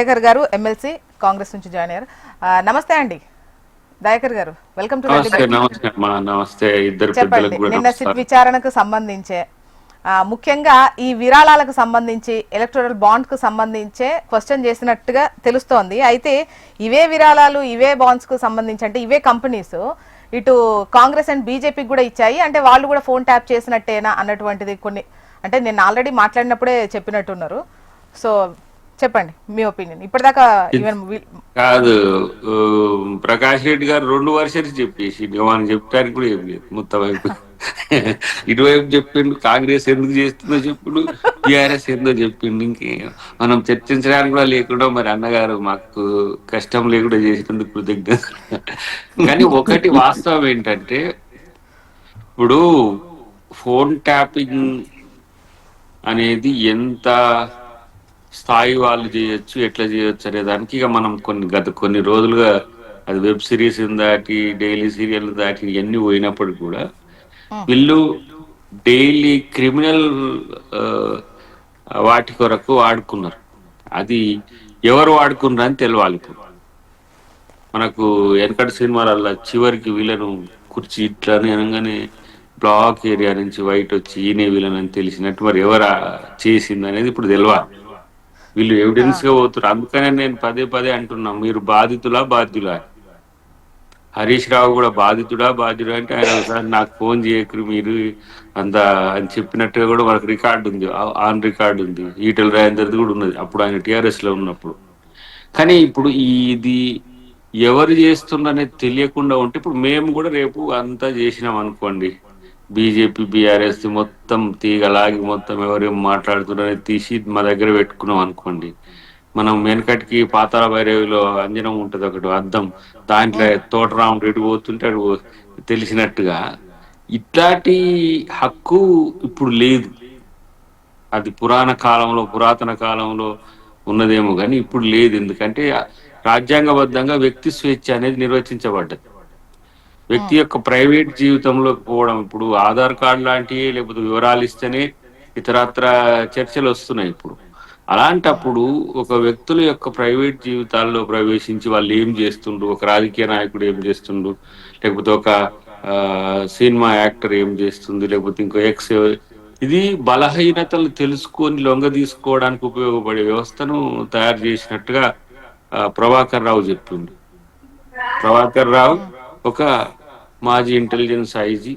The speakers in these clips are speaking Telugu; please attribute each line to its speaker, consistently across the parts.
Speaker 1: దయాకర్ గారు ఎమ్మెల్సీ కాంగ్రెస్ నుంచి జాయిన్ అయ్యారు. నమస్తే అండి దయాకర్ గారు, వెల్కమ్ టు ద డిబేట్.
Speaker 2: నమస్తే ఇద్దరు
Speaker 1: చెప్పండి,
Speaker 2: పెద్దలకు కూడా
Speaker 1: నిన్న సిట్
Speaker 2: నమస్కారం.
Speaker 1: విచారణకు సంబంధించే ముఖ్యంగా ఈ విరాళాలకు సంబంధించి ఎలక్టోరల్ బాండ్ కు సంబంధించే క్వశ్చన్ చేసినట్టుగా తెలుస్తోంది. అయితే ఇవే విరాళాలు ఇవే బాండ్స్ కు సంబంధించి అంటే ఇవే కంపెనీస్ ఇటు కాంగ్రెస్ అండ్ బీజేపీకి కూడా ఇచ్చాయి, అంటే వాళ్ళు కూడా ఫోన్ ట్యాప్ చేసినట్టేనా అన్నటువంటిది కొన్ని అంటే నేను ఆల్రెడీ మాట్లాడినప్పుడే చెప్పినట్టున్నారు. సో చెప్పండి మీ ఒపీనియన్. ఇప్పటిదాకా ఈవెన్
Speaker 2: కాదు, ఊ, ప్రకాష్ రెడ్డి గారు 2 వర్షాలు చెప్పేసి మనం చెప్పడానికి కూడా ఏం లేదు. మొత్తం వైపు ఇటువైపు చెప్పిండు, కాంగ్రెస్ ఎందుకు చేస్తుందో చెప్పిండు, టిఆర్ఎస్ ఏందో చెప్పిండు. ఇంకే మనం చర్చించడానికి కూడా లేకుండా మరి అన్నగారు మాకు కష్టం లేకుండా చేసినందుకు కృతజ్ఞత. కానీ ఒకటి వాస్తవం ఏంటంటే, ఇప్పుడు ఫోన్ ట్యాపింగ్ అనేది ఎంత స్థాయి వాళ్ళు చేయొచ్చు, ఎట్లా చేయొచ్చు అనే దానికి ఇక మనం గత కొన్ని రోజులుగా అది వెబ్ సిరీస్ దాటి డైలీ సీరియల్ దాటి ఇవన్నీ పోయినప్పుడు కూడా వీళ్ళు డైలీ క్రిమినల్ వాటి కొరకు వాడుకున్నారు. అది ఎవరు వాడుకున్నారు అని తెలియాలి. ఇప్పుడు మనకు వెనకటి సినిమాలలో చివరికి వీళ్ళను కుర్చీ ఇట్లా అని అనగానే బ్లాక్ ఏరియా నుంచి వైట్ వచ్చి ఈయనే వీళ్ళని అని తెలిసినట్టు మరి ఎవరు చేసింది అనేది ఇప్పుడు తెలియాలి. వీళ్ళు ఎవిడెన్స్ గా పోతున్నారు. అందుకనే నేను పదే పదే అంటున్నా, మీరు బాధితులా బాధ్యులా? హరీష్ రావు కూడా బాధితుడా బాధ్యుడా అంటే ఆయన ఒకసారి నాకు ఫోన్ చేయకరు మీరు అంత అని చెప్పినట్టుగా కూడా మనకు రికార్డు ఉంది, ఆన్ రికార్డు ఉంది. ఈటెల రాజేందర్ది కూడా ఉన్నది అప్పుడు ఆయన టిఆర్ఎస్ లో ఉన్నప్పుడు. కానీ ఇప్పుడు ఇది ఎవరు చేస్తుండనేది తెలియకుండా ఉంటే, ఇప్పుడు మేము కూడా రేపు అంతా చేసినాం అనుకోండి, బీజేపీ బీఆర్ఎస్ మొత్తం తీగలాగి మొత్తం ఎవరేం మాట్లాడుతున్నారని తీసి మా దగ్గర పెట్టుకున్నాం అనుకోండి, మనం వెనకటికి పాతాళ భైరవిలో అంజనం ఉంటది ఒకటి అద్దం, దాంట్లో తోటరాముడు ఎటు పోతుంటే అటు తెలిసినట్టుగా ఇట్లాంటి హక్కు ఇప్పుడు లేదు. అది పురాతన కాలంలో ఉన్నదేమో కానీ ఇప్పుడు లేదు. ఎందుకంటే రాజ్యాంగబద్ధంగా వ్యక్తి స్వేచ్ఛ అనేది నిర్వచించబడ్డది. వ్యక్తి యొక్క ప్రైవేట్ జీవితంలోకి పోవడం, ఇప్పుడు ఆధార్ కార్డు లాంటివి లేకపోతే వివరాలు ఇస్తేనే ఇతరత్ర చర్చలు వస్తున్నాయి. ఇప్పుడు అలాంటప్పుడు ఒక వ్యక్తుల యొక్క ప్రైవేట్ జీవితాల్లో ప్రవేశించి వాళ్ళు ఏం చేస్తుండ్రు, ఒక రాజకీయ నాయకుడు ఏం చేస్తుండ్రు, లేకపోతే ఒక సినిమా యాక్టర్ ఏం చేస్తుంది, లేకపోతే ఇంకో ఇది బలహీనతలు తెలుసుకొని లొంగ తీసుకోవడానికి ఉపయోగపడే వ్యవస్థను తయారు చేసినట్టుగా ప్రభాకర్ రావు చెప్పిండు. ప్రభాకర్ రావు ఒక మాజీ ఇంటెలిజెన్స్ ఐజీ.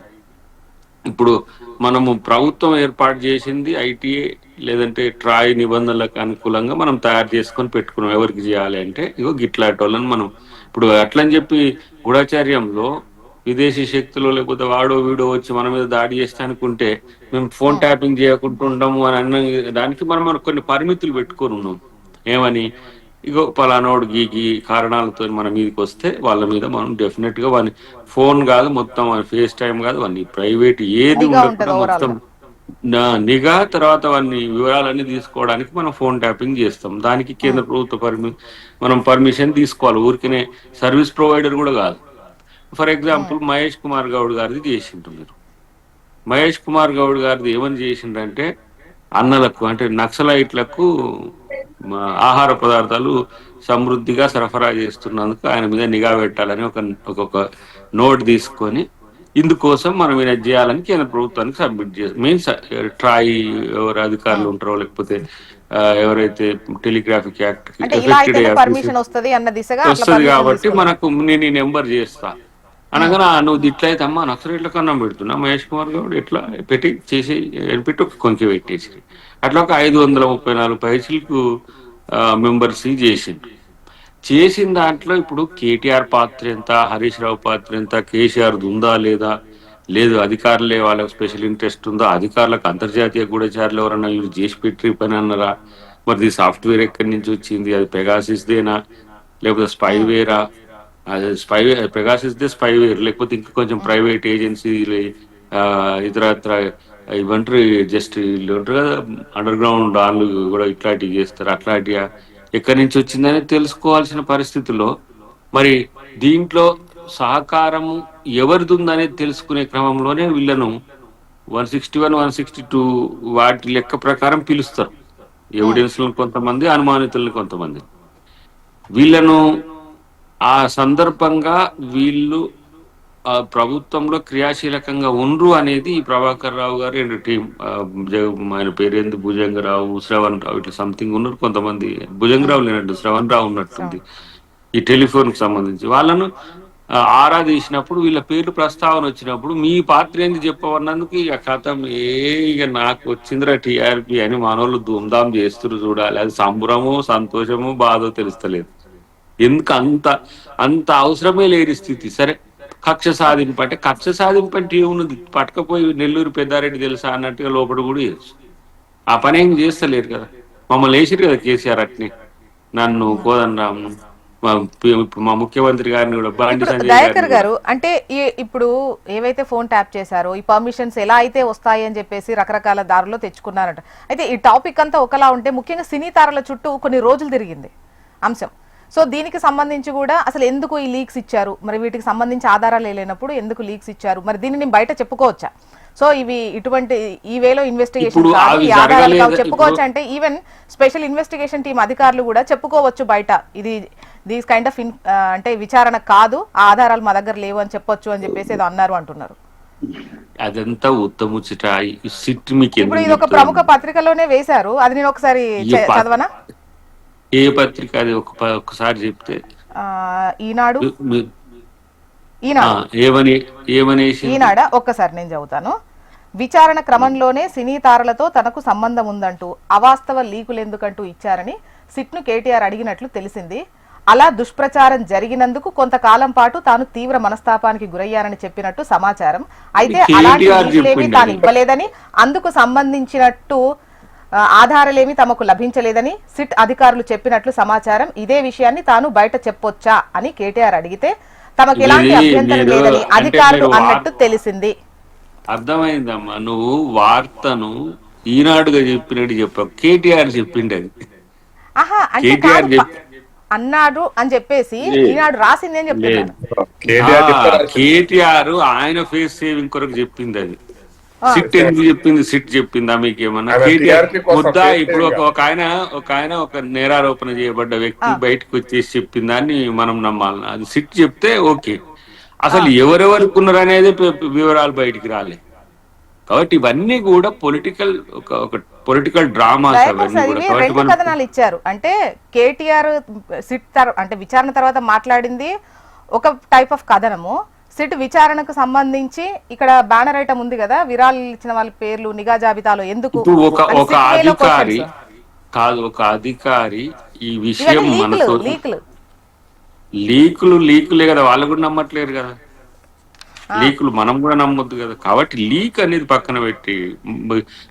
Speaker 2: ఇప్పుడు మనము ప్రభుత్వం ఏర్పాటు చేసింది ఐటీఏ లేదంటే ట్రాయ్ నిబంధనలకు అనుకూలంగా మనం తయారు చేసుకొని పెట్టుకున్నాం. ఎవరికి చేయాలి అంటే ఇగో గిట్లాంటి వాళ్ళని మనం ఇప్పుడు అట్లని చెప్పి గూఢచార్యంలో విదేశీ శక్తులు లేకపోతే వాడో వీడో వచ్చి మన మీద దాడి చేస్తే అనుకుంటే మేము ఫోన్ ట్యాపింగ్ చేయకుండా ఉండము అని అన్న దానికి మనం కొన్ని పరిమితులు పెట్టుకొని ఉన్నాం. ఏమని, ఇగో పలానోడు గీ కారణాలతో మన మీదకి వస్తే వాళ్ళ మీద మనం డెఫినెట్ గా వాని ఫోన్ కాదు, మొత్తం ఫేస్ టైం కాదు, వాని ప్రైవేట్ ఏది ఉండకుండా మొత్తం నిఘా, తర్వాత వాని వివరాలన్నీ తీసుకోవడానికి మనం ఫోన్ ట్యాపింగ్ చేస్తాం. దానికి కేంద్ర ప్రభుత్వ మనం పర్మిషన్ తీసుకోవాలి. ఊరికనే సర్వీస్ ప్రొవైడర్ కూడా కాదు. ఫర్ ఎగ్జాంపుల్ మహేష్ కుమార్ గౌడ్ గారిది చేసింటున్నారు. మహేష్ కుమార్ గౌడ్ గారిది ఏమని చేసిండ్రంటే, అన్నలకు అంటే నక్సలైట్లకు ఆహార పదార్థాలు సమృద్ధిగా సరఫరా చేస్తున్నందుకు ఆయన మీద నిఘా పెట్టాలని ఒక నోట్ తీసుకొని ఇందుకోసం మనం ఈయన చేయాలని కేంద్ర ప్రభుత్వానికి సబ్మిట్ చేస్తాం. మీన్స్ ట్రాయ్ ఎవరు అధికారులు ఉంటారో లేకపోతే ఎవరైతే టెలిగ్రాఫిక్ యాక్ట్ వస్తుంది కాబట్టి మనకు నేను ఈ నెంబర్ చేస్తా అనగా నువ్వు ఇట్లయితే అమ్మా నక్సలైట్లకు అన్నం పెడుతున్నా మహేష్ కుమార్ గౌడ్ ఎట్లా పెట్టి చేసి పెట్టి కొంచెం పెట్టేసి అట్లా ఒక 534 పైసలకు మెంబర్స్ చేసిన దాంట్లో ఇప్పుడు కేటీఆర్ పాత్ర ఎంత, హరీష్ రావు పాత్ర ఎంత, కేసీఆర్ ఉందా లేదా, లేదు అధికారులే వాళ్ళకి స్పెషల్ ఇంట్రెస్ట్ ఉందా, అధికారులకు అంతర్జాతీయ గూఢచారులు ఎవరన్నా వీళ్ళు చేసి పెట్టి పని అన్నారా, మరి సాఫ్ట్వేర్ ఎక్కడి నుంచి వచ్చింది, అది పెగాసిస్ దేనా లేకపోతే స్పైవేరా, అది పెగాసిస్ దే స్పైవేర్ లేకపోతే ఇంకా కొంచెం ప్రైవేట్ ఏజెన్సీ ఇతరత్ర ఇవంటారు జస్ట్ వీళ్ళు ఉంటారు కదా అండర్ గ్రౌండ్ వాళ్ళు కూడా ఇట్లాంటివి చేస్తారు. అట్లాంటిగా ఎక్కడి నుంచి వచ్చిందని తెలుసుకోవాల్సిన పరిస్థితుల్లో మరి దీంట్లో సహకారము ఎవరిది ఉందనేది తెలుసుకునే క్రమంలోనే వీళ్ళను 161, 162 వాటి లెక్క ప్రకారం పిలుస్తారు. ఎవిడెన్స్ కొంతమంది, అనుమానితులను కొంతమంది. వీళ్ళను ఆ సందర్భంగా వీళ్ళు ఆ ప్రభుత్వంలో క్రియాశీలకంగా ఉండ్రు అనేది ఈ ప్రభాకర్ రావు గారు అండ్ టీం. ఆయన పేరేంది, భుజంగరావు, శ్రవణ్ రావు, ఇట్లా సంథింగ్ ఉన్నారు కొంతమంది. భుజంగరావు లేనట్టు శ్రవణ్ రావు ఉన్నట్టుంది ఈ టెలిఫోన్ కి సంబంధించి. వాళ్ళను ఆరా తీసినప్పుడు వీళ్ళ పేర్లు ప్రస్తావన వచ్చినప్పుడు మీ పాత్ర ఏంది చెప్పవన్నందుకు ఇక కథం ఇక నాకు వచ్చిందిరా టీఆర్పీ అని మనోళ్ళు ధూమ్ధాం చేస్తున్నారు. చూడాలి అది సంబరమో సంతోషమో బాధో తెలుస్తలేదు. ఎందుకు అంత అంత అవసరమే లేని స్థితి. సరే, కక్ష సాధింపు అంటే కక్ష సాధింపు అంటే ఏమున్నది, పట్టకపోయి నెల్లూరు పెద్దారెడ్డి తెలుసా అన్నట్టుగా లోపల కూడా చేయొచ్చు. ఆ పని ఏం చేస్తలేరు కదా. మమ్మల్ని వేసిరు కదా కేసీఆర్ అట్ని, నన్ను కోదండరామ్ను, ఇప్పుడు మా ముఖ్యమంత్రి గారిని కూడా బండి
Speaker 1: ఇప్పుడు
Speaker 2: సంజయ్
Speaker 1: దయాకర్
Speaker 2: గారిని.
Speaker 1: గారు అంటే ఇప్పుడు ఏవైతే ఫోన్ ట్యాప్ చేశారో ఈ పర్మిషన్స్ ఎలా అయితే వస్తాయి అని చెప్పేసి రకరకాల దారుల్లో తెచ్చుకున్నారట. అయితే ఈ టాపిక్ అంతా ఒకలా ఉంటే ముఖ్యంగా సినీ తారల చుట్టూ కొన్ని రోజులు తిరిగింది అంశం. సో దీనికి సంబంధించి కూడా అసలు ఎందుకు ఈ లీక్స్ ఇచ్చారు, మరి వీటికి సంబంధించి ఆధారాలు లేనప్పుడు ఎందుకు లీక్స్ ఇచ్చారు, మరి దీనిని బయట చెప్పుకోవచ్చా? సో ఇవి ఇటువంటి ఈ వేలో ఇన్వెస్టిగేషన్
Speaker 2: ఇప్పుడు
Speaker 1: కాదు,
Speaker 2: అవి
Speaker 1: ఈ ఆధారాలు కావు,
Speaker 2: జరగలేదు.
Speaker 1: చెప్పుకోవచ్చు అంటే ఈవెన్ స్పెషల్ ఇన్వెస్టిగేషన్ టీం అధికారులు కూడా చెప్పుకోవచ్చు బయట, ఇది దీస్ కైండ్ ఆఫ్ అంటే విచారణ కాదు, ఆ ఆధారాలు మా దగ్గర లేవు అని చెప్పొచ్చు అని చెప్పేసి ఏదో అన్నారు అంటున్నారు.
Speaker 2: అదంతా ఉత్తముచ్చట. సిట్ మీకు
Speaker 1: ఇప్పుడు
Speaker 2: ఎందుకు
Speaker 1: ఇది ఒక ప్రముఖ పత్రికలోనే వేశారు, అది నేను ఒకసారి చదవనా?
Speaker 2: ఏ పత్రిక అది ఒక్కసారి చెప్తే.
Speaker 1: ఈనాడు
Speaker 2: మీ-
Speaker 1: ఈనాడు
Speaker 2: ఏమని ఏమనేసి
Speaker 1: ఈనాడా ఒక్కసారి నేను చదువుతాను. విచారణ క్రమంలోనే సినీ తారలతో తనకు సంబంధం ఉందంటూ అవాస్తవ లీకులు ఎందుకంటూ ఇచ్చారని సిట్ను కేటీఆర్ అడిగినట్లు తెలిసింది. అలా దుష్ప్రచారం జరిగినందుకు కొంతకాలం పాటు తాను తీవ్ర మనస్తాపానికి గురయ్యారని చెప్పినట్టు సమాచారం. అయితే అలాంటి లీకులేమీ తాను ఇవ్వలేదని, అందుకు సంబంధించినట్టు ఆధారాలేమీ తమకు లభించలేదని సిట్ అధికారులు చెప్పినట్లు సమాచారం. ఇదే విషయాన్ని తాను బయట చెప్పొచ్చా అని కేటీఆర్ అడిగితే తమకు ఎలాంటి అభ్యంతరం లేదని అధికారులు అన్నట్టు తెలిసింది.
Speaker 2: అర్థమైందమ్మా, నువ్వు వార్తను ఈనాడుగా చెప్పినట్టు చెప్పావు, కేటీఆర్ చెప్పిండి అది.
Speaker 1: ఆహా అంటే అన్నాడు అని చెప్పేసి ఈనాడు రాసింది అని చెప్తున్నాను.
Speaker 2: కేటీఆర్ ఆయన ఫేస్ సేవింగ్ కొరకు చెప్పింది అది. సిట్ ఎందుకు చెప్పింది, సిట్ చెప్పిందా మీకేమన్నా? కేటీఆర్ ముద్దా ఇప్పుడు ఒక ఆయన ఒక నేరారోపణ చేయబడ్డ వ్యక్తి బయటకు వచ్చేసి చెప్పిన దాన్ని మనం నమ్మాలి. అది సిట్ చెప్తే ఓకే. అసలు ఎవరెవరికి ఉన్నారు అనేది వివరాలు బయటికి రాలే. కాబట్టి ఇవన్నీ కూడా పొలిటికల్ ఒక పొలిటికల్ డ్రామాస్.
Speaker 1: రెండు కథనాలు ఇచ్చారు అంటే కేటీఆర్ సిట్ అంటే విచారణ తర్వాత మాట్లాడింది ఒక టైప్ ఆఫ్ కథనము, సిట్ విచారణకు సంబంధించి ఇక్కడ బ్యానర్ ఐటమ్ ఉంది కదా, విరాళాలు ఇచ్చిన వాళ్ళ పేర్లు నిఘా జాబితాలో ఎందుకు
Speaker 2: ఒక అధికారి కాదు, ఒక అధికారి ఈ విషయం మనతో లీకులే కదా, వాళ్ళు కూడా నమ్మట్లేరు కదా లీకులు, మనం కూడా నమ్మొద్దు కదా. కాబట్టి లీక్ అనేది పక్కన పెట్టి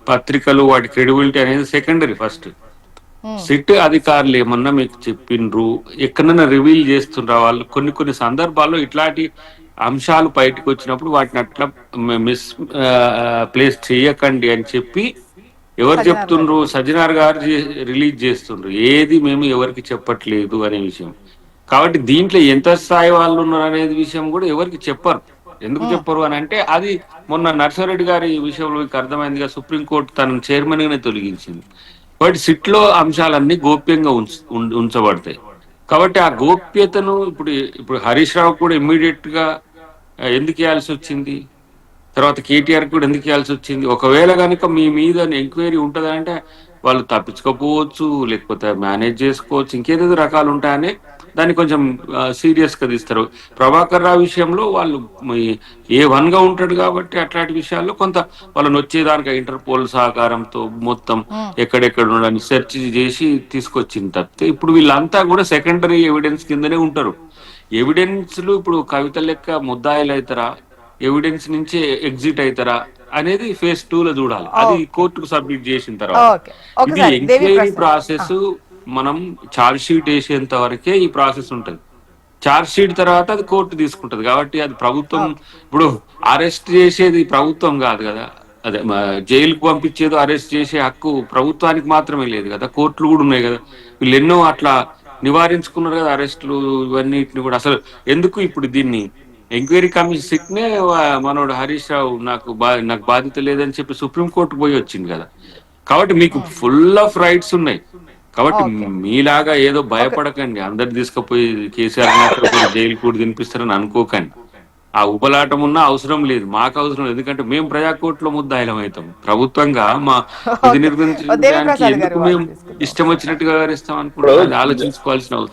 Speaker 2: పత్రికలు వాటి క్రెడిబిలిటీ అనేది సెకండరీ. ఫస్ట్ సిట్ అధికారులు ఏమన్నా మీకు చెప్పిండ్రు, ఎక్కడన్నా రివీల్ చేస్తుండ్రా వాళ్ళు? కొన్ని సందర్భాల్లో ఇట్లాంటి అంశాలు బయటకు వచ్చినప్పుడు వాటిని అట్లా మిస్ ప్లేస్ చేయకండి అని చెప్పి ఎవరు చెప్తుండ్రు? సజ్జనార్ గారు రిలీజ్ చేస్తుండ్రు, ఏది మేము ఎవరికి చెప్పట్లేదు అనే విషయం. కాబట్టి దీంట్లో ఎంత స్థాయి వాళ్ళు ఉన్నారు అనేది విషయం కూడా ఎవరికి చెప్పరు. ఎందుకు చెప్పరు అని అంటే, అది మొన్న నర్సారెడ్డి గారి విషయంలో మీకు అర్థమైందిగా, సుప్రీంకోర్టు తన చైర్మన్ గానే తొలగించింది. కాబట్టి సిట్ లో అంశాలన్నీ గోప్యంగా ఉంచబడతాయి. కాబట్టి ఆ గోప్యతను ఇప్పుడు హరీష్ రావు కూడా ఇమ్మీడియట్ గా ఎందుకు ఇవ్వాల్సి వచ్చింది, తర్వాత కేటీఆర్ కూడా ఎందుకు ఇవ్వాల్సి వచ్చింది? ఒకవేళ కనుక మీ మీద ఎంక్వైరీ ఉంటుందంటే వాళ్ళు తప్పించుకోపోవచ్చు, లేకపోతే మేనేజ్ చేసుకోవచ్చు, ఇంకేదేదో రకాలు ఉంటాయని దాన్ని కొంచెం సీరియస్ గా తీస్తారు. ప్రభాకర్ రావు విషయంలో వాళ్ళు A1 గా ఉంటాడు కాబట్టి అట్లాంటి విషయాల్లో కొంత వాళ్ళని వచ్చేదానికి ఇంటర్పోల్ సహకారంతో మొత్తం ఎక్కడెక్కడ ఉండని సెర్చ్ చేసి తీసుకొచ్చింది తప్పితే, ఇప్పుడు వీళ్ళంతా కూడా సెకండరీ ఎవిడెన్స్ కిందనే ఉంటారు. ఎవిడెన్స్లు ఇప్పుడు కవిత లెక్క ముద్దాయిలు అవుతారా, ఎవిడెన్స్ నుంచి ఎగ్జిట్ అవుతారా అనేది ఫేజ్ 2 లో చూడాలి. అది కోర్టుకు సబ్మిట్ చేసిన తర్వాత. ఇది ఎంక్వైరీ ప్రాసెస్. మనం చార్జ్ షీట్ వేసేంత వరకే ఈ ప్రాసెస్ ఉంటుంది. చార్జ్ షీట్ తర్వాత అది కోర్టు తీసుకుంటది. కాబట్టి అది ప్రభుత్వం, ఇప్పుడు అరెస్ట్ చేసేది ప్రభుత్వం కాదు కదా, అదే జైలుకు పంపించేది అరెస్ట్ చేసే హక్కు ప్రభుత్వానికి మాత్రమే లేదు కదా, కోర్టులు కూడా ఉన్నాయి కదా. వీళ్ళు ఎన్నో అట్లా నివారించుకున్నారు కదా అరెస్టులు ఇవన్నిటిని కూడా. అసలు ఎందుకు ఇప్పుడు దీన్ని ఎంక్వైరీ కమిషన్ సిట్నే మనోడు హరీష్ రావు నాకు బాధ్యత లేదని చెప్పి సుప్రీంకోర్టు పోయి వచ్చింది కదా. కాబట్టి మీకు ఫుల్ ఆఫ్ రైట్స్ ఉన్నాయి. కాబట్టి
Speaker 1: ఓకే.
Speaker 2: మీలాగా ఏదో
Speaker 1: ఓకే.
Speaker 2: భయపడకండి, అందరు తీసుకుపోయి కేసీఆర్ తీసుకుపోయి జైలు కూడా తినిపిస్తారని అనుకోకండి. ఆ ఉబలాటం ఉన్నా అవసరం లేదు, మాకు అవసరం లేదు. ఎందుకంటే మేము ప్రజాకోర్టులో ముద్దాయిలం అవుతాం. ప్రభుత్వంగా మా విధి
Speaker 1: ఓకే.
Speaker 2: నిర్వహించడానికి
Speaker 1: దేవిప్రసాద్
Speaker 2: ఎందుకు
Speaker 1: గారు
Speaker 2: మేము
Speaker 1: వాయిస్ తీసుకుందాం
Speaker 2: ఇష్టం
Speaker 1: ఒకసారి.
Speaker 2: వచ్చినట్టుగా వ్యవహరిస్తాం
Speaker 3: ఇప్పుడు
Speaker 2: అనుకుంటున్నారు? అది ఆలోచించుకోవాల్సిన అవసరం.